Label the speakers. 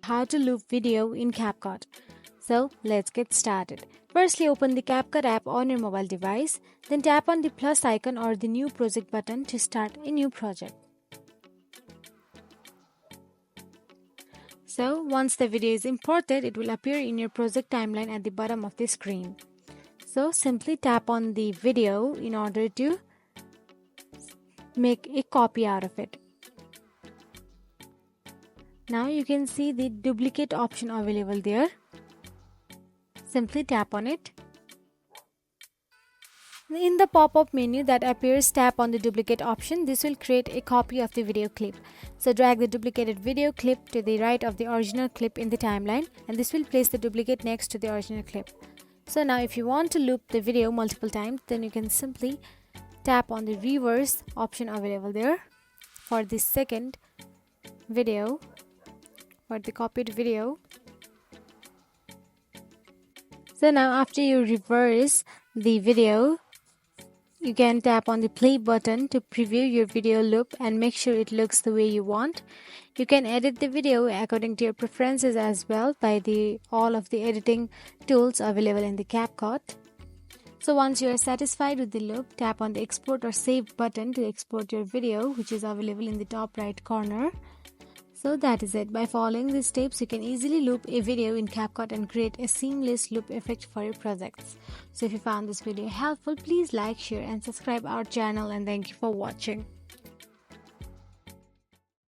Speaker 1: how to loop video in CapCut. So let's get started. Firstly, open the CapCut app on your mobile device, then tap on the plus icon or the new project button to start a new project. So once the video is imported, it will appear in your project timeline at the bottom of the screen. So simply tap on the video in order to make a copy out of it. Now you can see the duplicate option available there. Simply tap on it. In the pop-up menu that appears, tap on the duplicate option. This will create a copy of the video clip. So drag the duplicated video clip to the right of the original clip in the timeline, and this will place the duplicate next to the original clip. So now if you want to loop the video multiple times, then you can simply tap on the reverse option available there for the second video, for the copied video. So now after you reverse the video, you can tap on the play button to preview your video loop and make sure it looks the way you want. You can edit the video according to your preferences as well by all of the editing tools available in the CapCut. So once you are satisfied with the loop, tap on the export or save button to export your video, which is available in the top right corner. So that is it. By following these steps, you can easily loop a video in CapCut and create a seamless loop effect for your projects. So if you found this video helpful, please like, share and subscribe our channel, and thank you for watching.